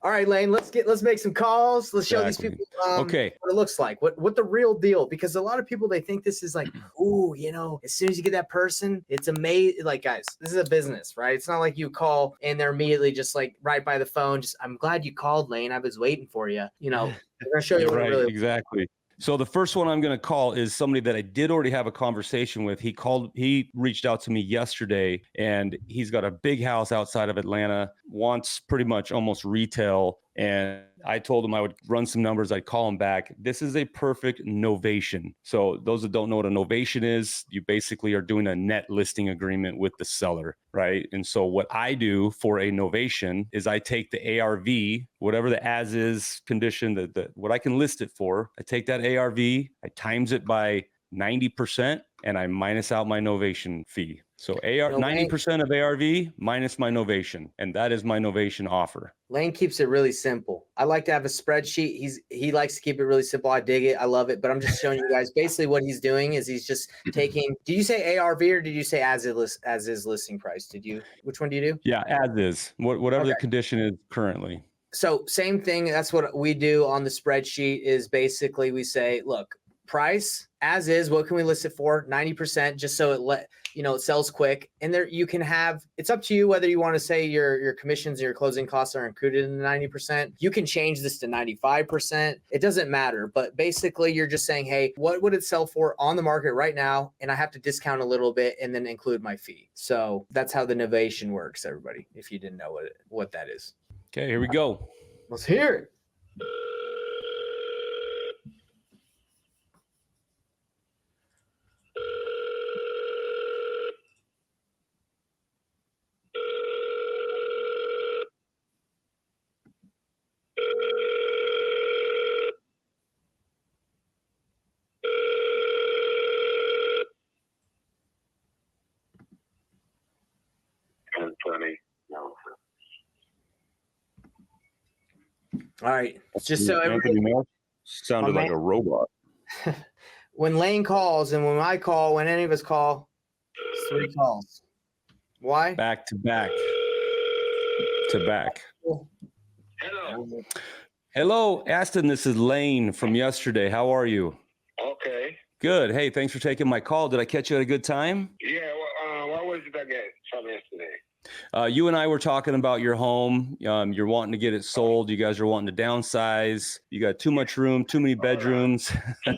All right, Lane, let's make some calls. Let's show these people what it looks like, what the real deal, because a lot of people, they think this is like, ooh, as soon as you get that person, it's amazing. Like, guys, this is a business, right? It's not like you call and they're immediately just like right by the phone. Just, I'm glad you called, Lane. I was waiting for you. We're going to show you what it really exactly. So the first one I'm going to call is somebody that I did already have a conversation with. He reached out to me yesterday, and he's got a big house outside of Atlanta, wants pretty much almost retail. And I told him I would run some numbers. I'd call him back. This is a perfect novation. So those that don't know what a novation is, you basically are doing a net listing agreement with the seller, right? And so what I do for a novation is I take the ARV, whatever the as is condition, what I can list it for, I take that ARV, I times it by 90%, and I minus out my novation fee. So 90% of ARV minus my novation, and that is my novation offer. Lane keeps it really simple. I like to have a spreadsheet. He likes to keep it really simple. I dig it. I love it. But I'm just showing you guys basically what he's doing is he's just taking. Did you say ARV or did you say as is listing price? Which one do you do? Yeah, as is. Whatever the condition is currently. So same thing. That's what we do on the spreadsheet. Is basically we say, look, price as is, what can we list it for? 90%, just so it sells quick. And there you can have, it's up to you whether you want to say your commissions and your closing costs are included in the 90%. You can change this to 95%. It doesn't matter. But basically you're just saying, hey, what would it sell for on the market right now? And I have to discount a little bit and then include my fee. So that's how the novation works, everybody, if you didn't know what that is. Okay, here we go. Let's hear it. All right. Just so everybody sounded like a robot. When Lane calls and when I call, when any of us call, it's 3 calls. Why? Back to back. To back. Hello. Hello, Aston. This is Lane from yesterday. How are you? Okay. Good. Hey, thanks for taking my call. Did I catch you at a good time? Yeah. What was it again from yesterday? You and I were talking about your home. You're wanting to get it sold. You guys are wanting to downsize. You got too much room, too many bedrooms. All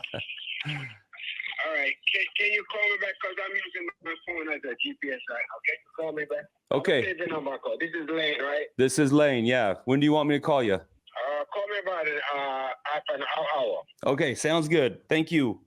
right. Can you call me back? Because I'm using my phone as a GPS right now. Can you call me back? Okay. The number call. This is Lane, right? This is Lane, yeah. When do you want me to call you? Call me about half an hour. Okay, sounds good. Thank you.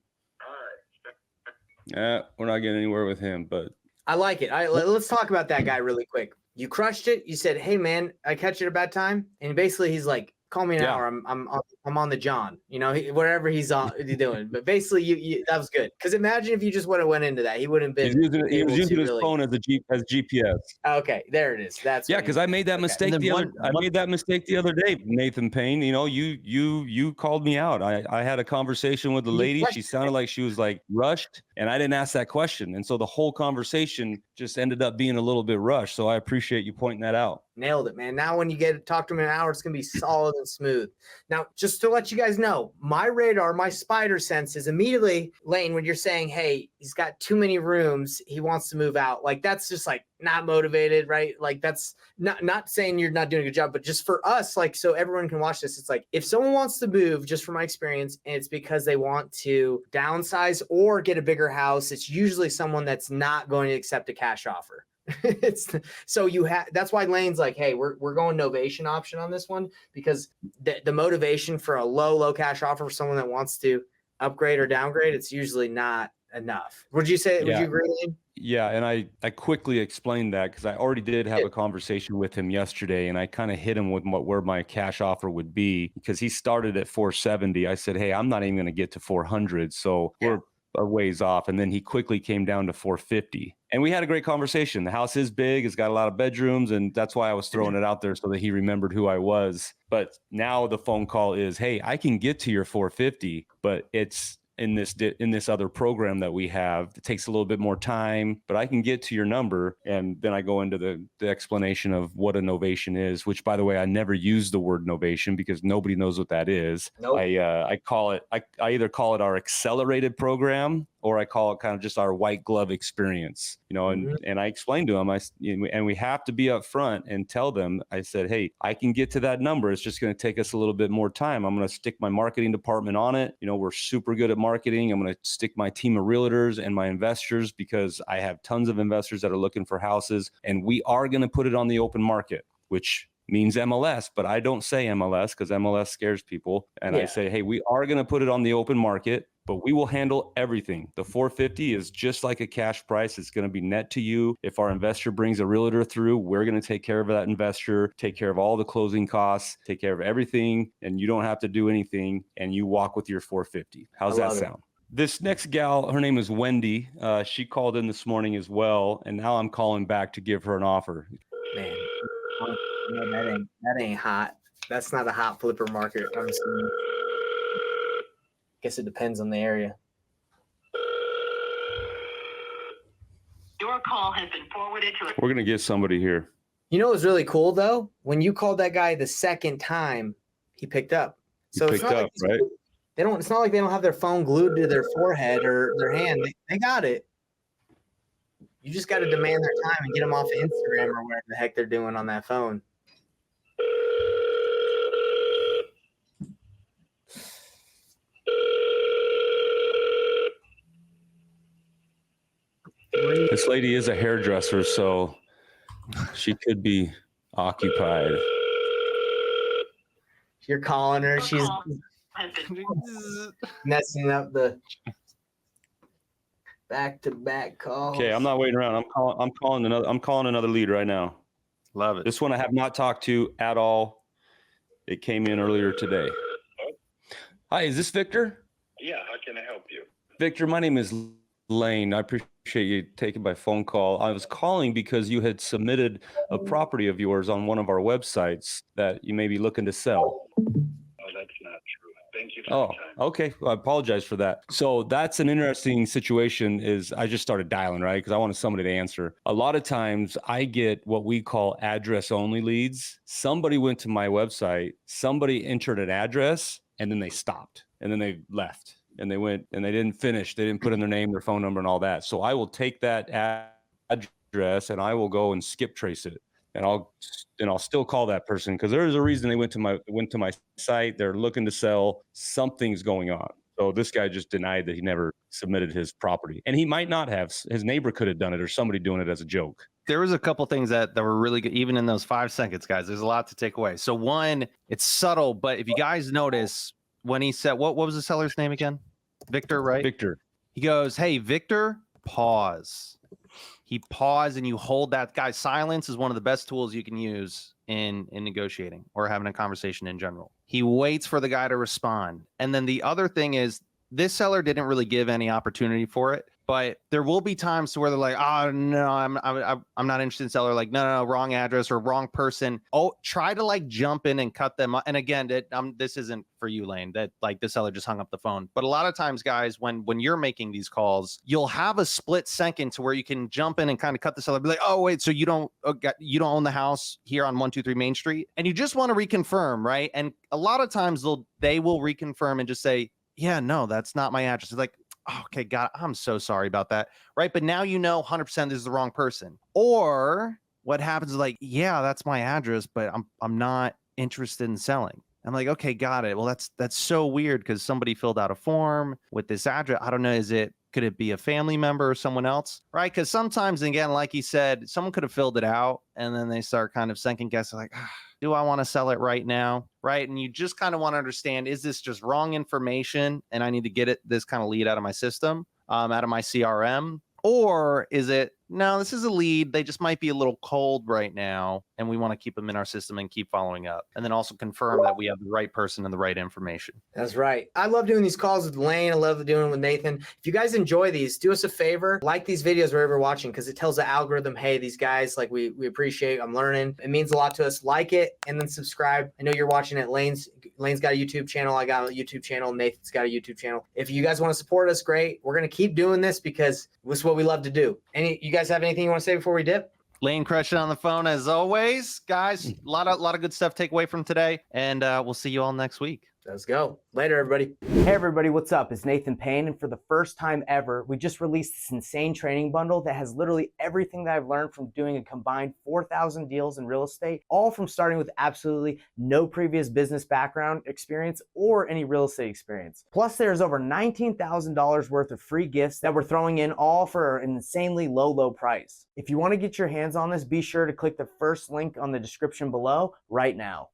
All right. We're not getting anywhere with him, but... I like it. Let's talk about that guy really quick. You crushed it. You said, "Hey man, I catch you at a bad time," and basically he's like, "Call me an hour. I'm on the John." Whatever he's doing. But basically, you that was good. Because imagine if you just would have went into that, he wouldn't have been. He was using his phone as GPS. Okay, there it is. That's because I made that mistake I made that mistake the other day, Nathan Payne. You called me out. I had a conversation with the lady. She sounded like she was like rushed, and I didn't ask that question, and so the whole conversation just ended up being a little bit rushed. So I appreciate you pointing that out. Nailed it, man. Now when you get to talk to him in an hour, it's going to be solid and smooth. Now, just to let you guys know, my radar, my spider sense is immediately, Lane, when you're saying, hey, he's got too many rooms, he wants to move out. Like, that's just like not motivated, right? Like, that's not saying you're not doing a good job, but just for us, like, so everyone can watch this. It's like, if someone wants to move, just from my experience, and it's because they want to downsize or get a bigger house, it's usually someone that's not going to accept a cash offer. That's why Lane's like, hey, we're going novation option on this one, because the motivation for a low cash offer for someone that wants to upgrade or downgrade, it's usually not enough. Would you say? Yeah. Would you agree, Lane? Yeah, and I quickly explained that because I already did have a conversation with him yesterday, and I kind of hit him with where my cash offer would be, because he started at 470. I said, hey, I'm not even going to get to 400, so we're a ways off. And then he quickly came down to 450. And we had a great conversation. The house is big. It's got a lot of bedrooms. And that's why I was throwing it out there so that he remembered who I was. But now the phone call is, hey, I can get to your 450, but it's in this other program that we have. It takes a little bit more time, but I can get to your number. And then I go into the explanation of what a novation is, which, by the way, I never use the word novation because nobody knows what that is. Nope. I call it, I either call it our accelerated program, or I call it kind of just our white glove experience, and I explained to them, and we have to be upfront and tell them, I said, hey, I can get to that number. It's just going to take us a little bit more time. I'm going to stick my marketing department on it. We're super good at marketing. I'm going to stick my team of realtors and my investors, because I have tons of investors that are looking for houses, and we are going to put it on the open market, which means MLS, but I don't say MLS because MLS scares people. And I say, hey, we are going to put it on the open market, but we will handle everything. The 450 is just like a cash price. It's going to be net to you. If our investor brings a realtor through, we're going to take care of that investor, take care of all the closing costs, take care of everything, and you don't have to do anything, and you walk with your 450. How's that sound? This next gal, her name is Wendy. She called in this morning as well, and now I'm calling back to give her an offer. Man, that ain't hot. That's not a hot flipper market. I'm assuming. Guess it depends on the area. Your call has been forwarded to. We're gonna get somebody here. You know what's really cool though? When you called that guy the second time, he picked up. So He picked up, right? They don't. It's not like they don't have their phone glued to their forehead or their hand. They got it. You just got to demand their time and get them off of Instagram or whatever the heck they're doing on that phone. This lady is a hairdresser, so she could be occupied. You're calling her. She's messing up the back-to-back calls. Okay, I'm not waiting around. I'm calling another lead right now. Love it. This one I have not talked to at all. It came in earlier today. Hi, is this Victor? Yeah, how can I help you? Victor, my name is Lane. I appreciate you taking my phone call. I was calling because you had submitted a property of yours on one of our websites that you may be looking to sell. Oh, that's not true. Thank you for your time. Okay. Well, I apologize for that. So that's an interesting situation. Is I just started dialing, right? Because I wanted somebody to answer. A lot of times I get what we call address only leads. Somebody went to my website, somebody entered an address, and then they stopped, and then they left. And they went and they didn't finish. They didn't put in their name, their phone number, and all that. So I will take that address and I will go and skip trace it, and I'll still call that person because there is a reason they went to my site. They're looking to sell. Something's going on. So this guy just denied that he never submitted his property, and he might not have. His neighbor could have done it, or somebody doing it as a joke. There was a couple things that were really good, even in those 5 seconds, guys. There's a lot to take away. So one, it's subtle, but if you guys notice when he said, what was the seller's name again? Victor, right? Victor. He goes, hey, Victor, pause. He paused, and you hold that. Guys, silence is one of the best tools you can use in negotiating or having a conversation in general. He waits for the guy to respond. And then the other thing is, this seller didn't really give any opportunity for it, but there will be times to where they're like, oh, no, I'm not interested in seller. Like, no, wrong address or wrong person. Oh, try to like jump in and cut them up. And again, this isn't for you, Lane, that like the seller just hung up the phone. But a lot of times, guys, when you're making these calls, you'll have a split second to where you can jump in and kind of cut the seller. Be like, oh, wait, so you don't own the house here on 123 Main Street. And you just want to reconfirm, right? And a lot of times they will reconfirm and just say, yeah, no, that's not my address. It's like, okay, God, I'm so sorry about that. Right. But now you know 100% this is the wrong person. Or what happens is like, yeah, that's my address, but I'm not interested in selling. I'm like, okay, got it. Well, that's so weird because somebody filled out a form with this address. I don't know. Could it be a family member or someone else? Right. Because sometimes, again, like he said, someone could have filled it out and then they start kind of second guessing like, do I want to sell it right now? Right. And you just kind of want to understand, is this just wrong information and I need to get this kind of lead out of my system, out of my CRM? Or is it no, this is a lead. They just might be a little cold right now, and we want to keep them in our system and keep following up. And then also confirm that we have the right person and the right information. That's right. I love doing these calls with Lane. I love doing it with Nathan. If you guys enjoy these, do us a favor, like these videos wherever you're watching, because it tells the algorithm, hey, these guys, like we appreciate, I'm learning. It means a lot to us. Like it and then subscribe. I know you're watching it. Lane's got a YouTube channel. I got a YouTube channel. Nathan's got a YouTube channel. If you guys want to support us, great. We're going to keep doing this because this is what we love to do. You guys have anything you want to say before we dip? Lane crushing on the phone as always. Guys, a lot of good stuff to take away from today. And we'll see you all next week. Let's go. Later, everybody. Hey everybody, what's up? It's Nathan Payne, and for the first time ever, we just released this insane training bundle that has literally everything that I've learned from doing a combined 4,000 deals in real estate, all from starting with absolutely no previous business background experience or any real estate experience. Plus, there's over $19,000 worth of free gifts that we're throwing in, all for an insanely low price. If you want to get your hands on this, be sure to click the first link on the description below right now.